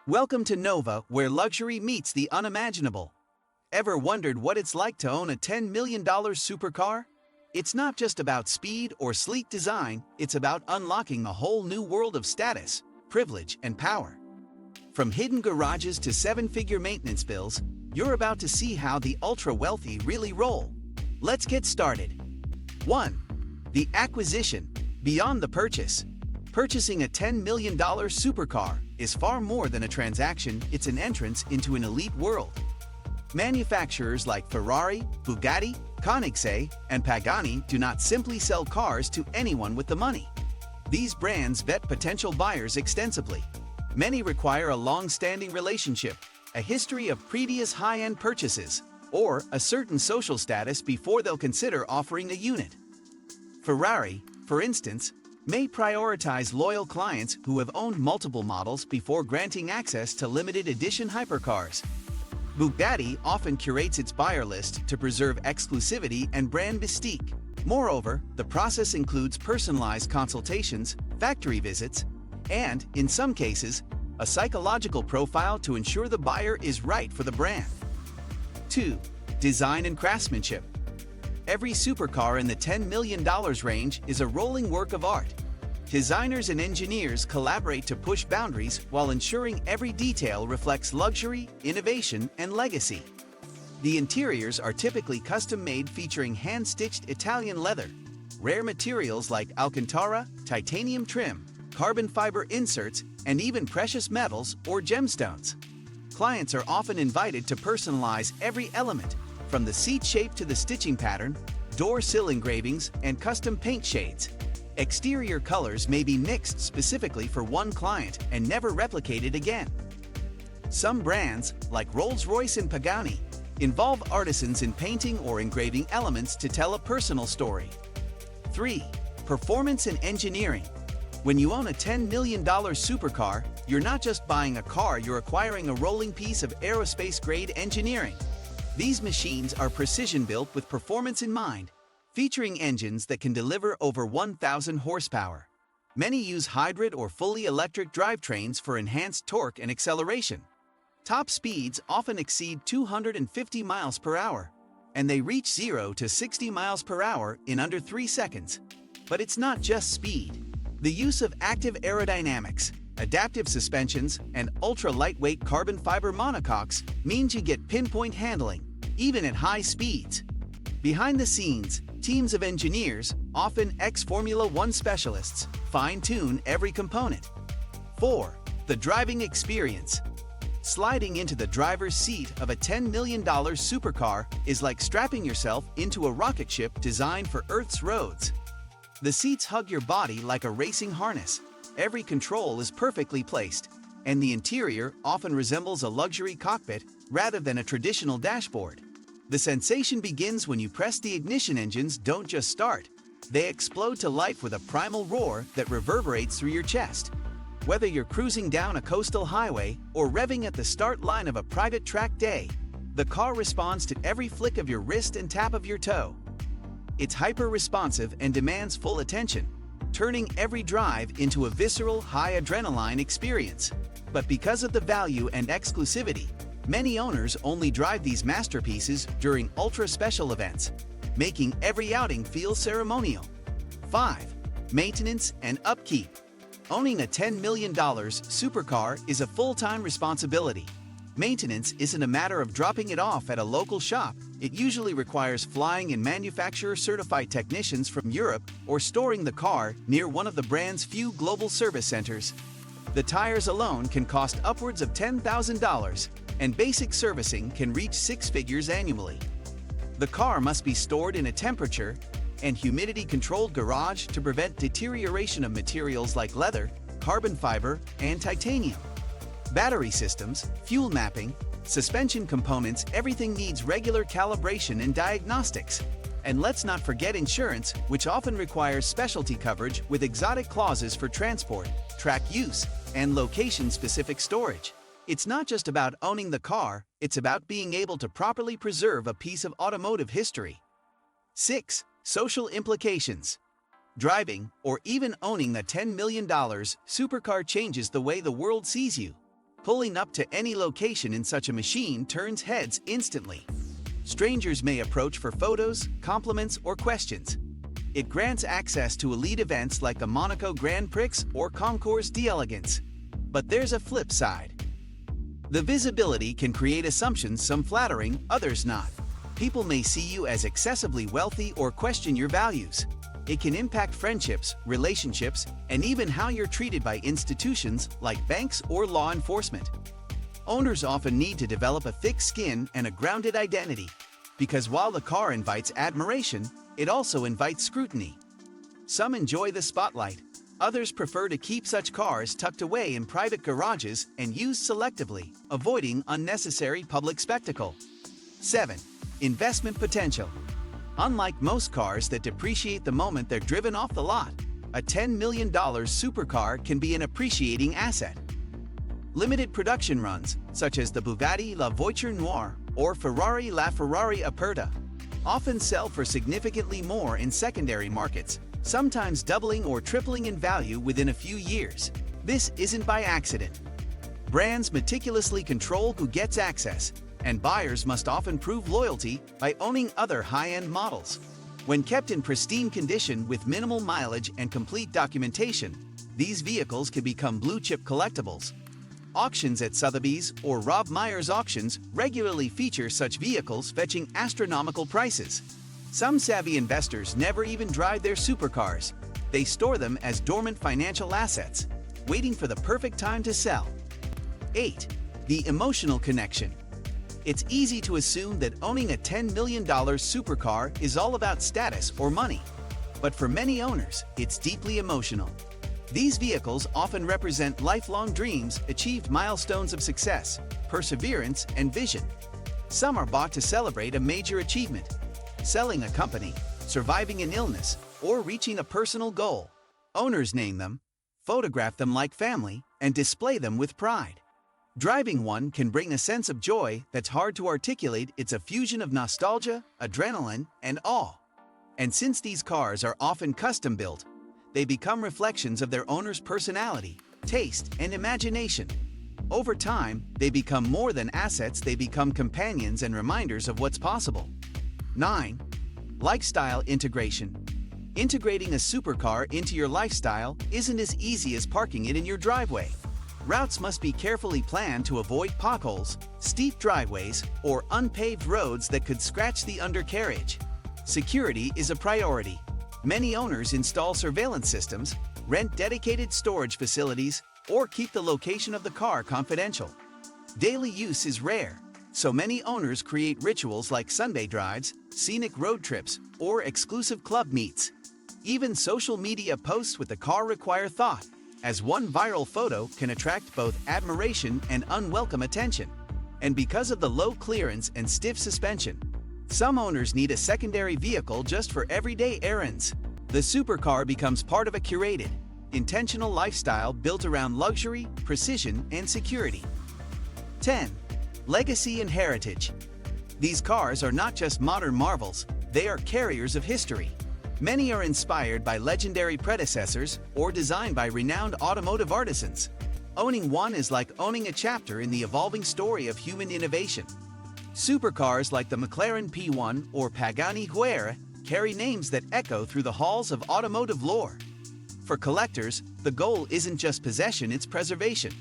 Welcome to Nova, where luxury meets the unimaginable. Ever wondered what it's like to own a $10 million supercar? It's not just about speed or sleek design, it's about unlocking a whole new world of status, privilege, and power. From hidden garages to seven-figure maintenance bills, you're about to see how the ultra-wealthy really roll. Let's get started. 1. The acquisition. Beyond the purchase. Purchasing a $10 million supercar is far more than a transaction, it's an entrance into an elite world. Manufacturers like Ferrari, Bugatti, Koenigsegg, and Pagani do not simply sell cars to anyone with the money. These brands vet potential buyers extensively. Many require a long-standing relationship, a history of previous high-end purchases, or a certain social status before they'll consider offering a unit. Ferrari, for instance, may prioritize loyal clients who have owned multiple models before granting access to limited edition hypercars. Bugatti often curates its buyer list to preserve exclusivity and brand mystique. Moreover, the process includes personalized consultations, factory visits, and, in some cases, a psychological profile to ensure the buyer is right for the brand. 2. Design and craftsmanship. Every supercar in the $10 million range is a rolling work of art. Designers and engineers collaborate to push boundaries while ensuring every detail reflects luxury, innovation, and legacy. The interiors are typically custom-made, featuring hand-stitched Italian leather, rare materials like Alcantara, titanium trim, carbon fiber inserts, and even precious metals or gemstones. Clients are often invited to personalize every element, from the seat shape to the stitching pattern, door sill engravings, and custom paint shades. Exterior colors may be mixed specifically for one client and never replicated again. Some brands, like Rolls-Royce and Pagani, involve artisans in painting or engraving elements to tell a personal story. 3. Performance and engineering. When you own a $10 million supercar, you're not just buying a car, you're acquiring a rolling piece of aerospace-grade engineering. These machines are precision-built with performance in mind, featuring engines that can deliver over 1,000 horsepower. Many use hybrid or fully electric drivetrains for enhanced torque and acceleration. Top speeds often exceed 250 miles per hour, and they reach 0 to 60 miles per hour in under 3 seconds. But it's not just speed. The use of active aerodynamics, adaptive suspensions, and ultra-lightweight carbon fiber monocoques means you get pinpoint handling, even at high speeds. Behind the scenes, teams of engineers, often ex-Formula One specialists, fine-tune every component. 4. The driving experience. Sliding into the driver's seat of a $10 million supercar is like strapping yourself into a rocket ship designed for Earth's roads. The seats hug your body like a racing harness. Every control is perfectly placed, and the interior often resembles a luxury cockpit rather than a traditional dashboard. The sensation begins when you press the ignition. Engines don't just start, they explode to life with a primal roar that reverberates through your chest. Whether you're cruising down a coastal highway or revving at the start line of a private track day, the car responds to every flick of your wrist and tap of your toe. It's hyper-responsive and demands full attention, turning every drive into a visceral, high-adrenaline experience. But because of the value and exclusivity, many owners only drive these masterpieces during ultra-special events, making every outing feel ceremonial. 5. Maintenance and upkeep. Owning a $10 million supercar is a full-time responsibility. Maintenance isn't a matter of dropping it off at a local shop. It usually requires flying in manufacturer-certified technicians from Europe or storing the car near one of the brand's few global service centers. The tires alone can cost upwards of $10,000, and basic servicing can reach 6 figures annually. The car must be stored in a temperature and humidity-controlled garage to prevent deterioration of materials like leather, carbon fiber, and titanium. Battery systems, fuel mapping, suspension components, everything needs regular calibration and diagnostics. And let's not forget insurance, which often requires specialty coverage with exotic clauses for transport, track use, and location-specific storage. It's not just about owning the car, it's about being able to properly preserve a piece of automotive history. 6. Social implications. Driving, or even owning the $10 million supercar changes the way the world sees you. Pulling up to any location in such a machine turns heads instantly. Strangers may approach for photos, compliments, or questions. It grants access to elite events like the Monaco Grand Prix or Concours d'Elegance. But there's a flip side. The visibility can create assumptions, some flattering, others not. People may see you as excessively wealthy or question your values. It can impact friendships, relationships, and even how you're treated by institutions like banks or law enforcement. Owners often need to develop a thick skin and a grounded identity, because while the car invites admiration, it also invites scrutiny. Some enjoy the spotlight. Others prefer to keep such cars tucked away in private garages and used selectively, avoiding unnecessary public spectacle. 7. Investment potential. Unlike most cars that depreciate the moment they're driven off the lot, a $10 million supercar can be an appreciating asset. Limited production runs, such as the Bugatti La Voiture Noire or Ferrari La Ferrari Aperta, often sell for significantly more in secondary markets, sometimes doubling or tripling in value within a few years. This isn't by accident. Brands meticulously control who gets access, and buyers must often prove loyalty by owning other high-end models. When kept in pristine condition with minimal mileage and complete documentation, these vehicles can become blue-chip collectibles. Auctions at Sotheby's or Rob Meyer's auctions regularly feature such vehicles fetching astronomical prices. Some savvy investors never even drive their supercars. They store them as dormant financial assets, waiting for the perfect time to sell. 8. The emotional connection. It's easy to assume that owning a $10 million supercar is all about status or money. But for many owners, it's deeply emotional. These vehicles often represent lifelong dreams, achieved milestones of success, perseverance, and vision. Some are bought to celebrate a major achievement, selling a company, surviving an illness, or reaching a personal goal. Owners name them, photograph them like family, and display them with pride. Driving one can bring a sense of joy that's hard to articulate. It's a fusion of nostalgia, adrenaline, and awe. And since these cars are often custom-built, they become reflections of their owner's personality, taste, and imagination. Over time, they become more than assets. They become companions and reminders of what's possible. 9. Lifestyle integration. Integrating a supercar into your lifestyle isn't as easy as parking it in your driveway. Routes must be carefully planned to avoid potholes, steep driveways, or unpaved roads that could scratch the undercarriage. Security is a priority. Many owners install surveillance systems, rent dedicated storage facilities, or keep the location of the car confidential. Daily use is rare, so many owners create rituals like Sunday drives, scenic road trips, or exclusive club meets. Even social media posts with the car require thought, as one viral photo can attract both admiration and unwelcome attention. And because of the low clearance and stiff suspension, some owners need a secondary vehicle just for everyday errands. The supercar becomes part of a curated, intentional lifestyle built around luxury, precision, and security. 10. Legacy and heritage. These cars are not just modern marvels, they are carriers of history. Many are inspired by legendary predecessors or designed by renowned automotive artisans. Owning one is like owning a chapter in the evolving story of human innovation. Supercars like the McLaren P1 or Pagani Huayra carry names that echo through the halls of automotive lore. For collectors, the goal isn't just possession, it's preservation.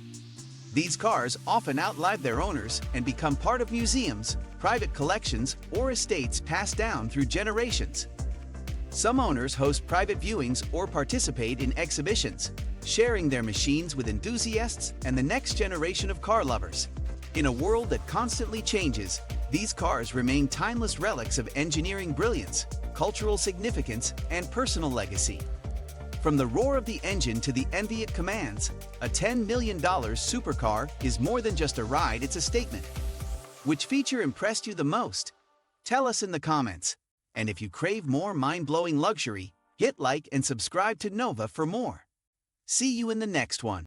These cars often outlive their owners and become part of museums, private collections, or estates passed down through generations. Some owners host private viewings or participate in exhibitions, sharing their machines with enthusiasts and the next generation of car lovers. In a world that constantly changes, these cars remain timeless relics of engineering brilliance, cultural significance, and personal legacy. From the roar of the engine to the envy it commands, a $10 million supercar is more than just a ride, it's a statement. Which feature impressed you the most? Tell us in the comments. And if you crave more mind-blowing luxury, hit like and subscribe to Nova for more. See you in the next one.